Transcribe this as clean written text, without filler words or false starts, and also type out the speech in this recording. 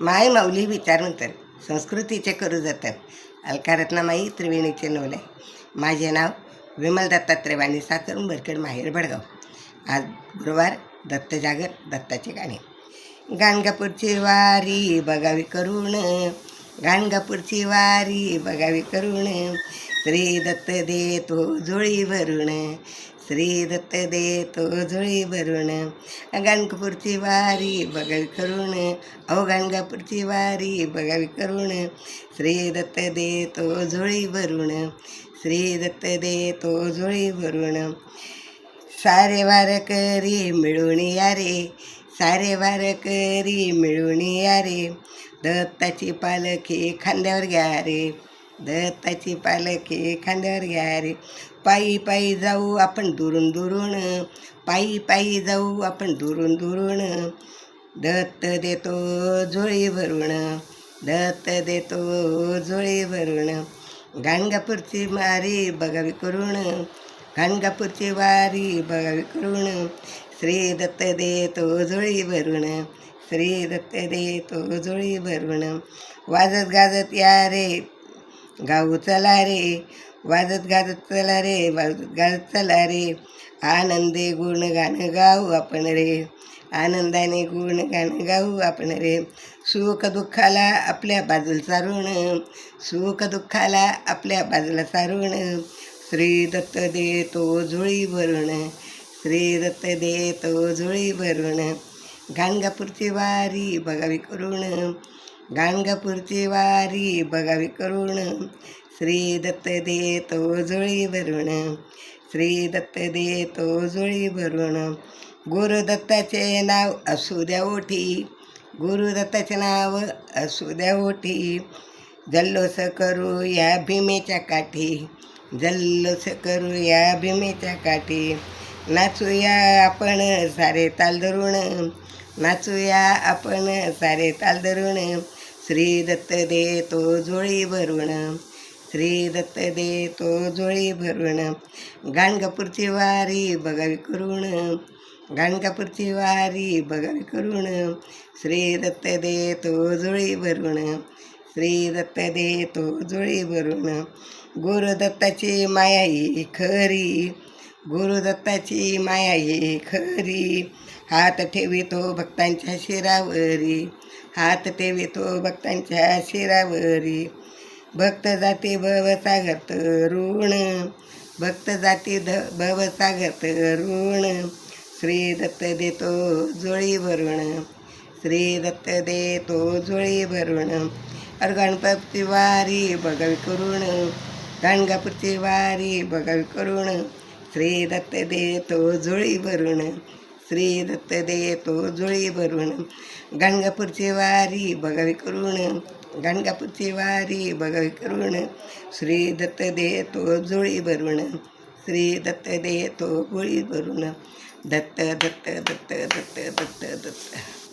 माय माऊली विचारनंतर संस्कृतीचे करू जतन अलकारत्नामाई त्रिवेणीचे नवले. माझे नाव विमल दत्तात्रय वाणी साखर उंबरखेड माहेर भडगाव. आज गुरुवार दत्त जागर दत्ताचे गाणे. गाणगापूरची वारी बघावी करून, गाणगापूरची वारी बघावी करून, श्री दत्त देतो झोळी भरून, श्री दत्त देतो झोळी भरून. गाणगापूरची वारी बघावी करून, अहो गाणगापूरची वारी बघावी करून, श्री दत्त देतो झोळी भरून, श्री दत्त देतो झोळी भरून. सारे वारकरी मिळून या रे, सारे वारकरी मिळून या रे, दत्ताची पालखी खांद्यावर घ्या रे, दत्ताची पालखी खांद्यावर घ्या रे. पायी पायी जाऊ आपण दुरून दुरून, पायी पायी जाऊ आपण दुरून दुरून, दत्त देतो झोळी भरून, दत्त देतो झोळी भरून. गाणगापूरची वारी बघावी करून, गाणगापूरची वारी बघावी करून, श्री दत्त देतो झोळी भरून, श्री दत्त देतो झोळी भरून. वाजत गाजत या रे गाऊ चला रे, वाजत गाजत चला रे, वाजत गाजत चला रे, आनंदे गुणगान गाऊ आपण रे, आनंदाने गुणगान गाऊ आपण रे. सुख दुःखाला आपल्या बाजूला सारून, सुख दुःखाला आपल्या बाजूला सारून, श्री दत्त देतो झोळी भरून, श्री दत्त देतो झोळी भरून. गाणगापूरची वारी बघावी करून, गाणगापूरची वारी बघावी करून, श्री दत्त देतो झोळी भरून, श्री दत्त देतो झोळी भरून. गुरुदत्ताचे नाव असू द्या ओठी, गुरुदत्ताचे नाव असू द्या ओठी, जल्लोष करू या भीमेच्या काठी, जल्लोष करू या भीमेच्या काठी. नाचूया आपण सारे ताल धरून, नाचूया आपण सारे ताल धरून, श्री दत्त देतो झोळी भरून, श्री दत्त देतो झोळी भरून. गाणगापूरची वारी बघावी करून, गाणगापूरची वारी बघावी करून, श्री दत्त देतो झोळी भरून, श्री दत्त देतो झोळी भरून. गुरुदत्ताची माया ही खरी, गुरुदत्ताची माया ही खरी, हात ठेवितो भक्तांच्या शिरावरी, हात ठेवितो भक्तांच्या शिरावरी. भक्त जाती भवसागर तरुण, भक्त जाती भवसागर तरुण, श्री दत्त देतो झोळी भरून, श्री दत्त देतो झोळी भरून. अरे गणपतीची वारी बघावी करून, गाणगापूरची वारी बघावी करून, श्री दत्त देतो झोळी भरून, श्री दत्त देतो झोळी भरून. गाणगापूरची वारी बघावी करून, गाणगापूरची वारी बघावी करून, श्री दत्त देतो झोळी भरून, श्री दत्त देतो झोळी भरून. दत्त दत्त दत्त दत्त दत्त दत्त.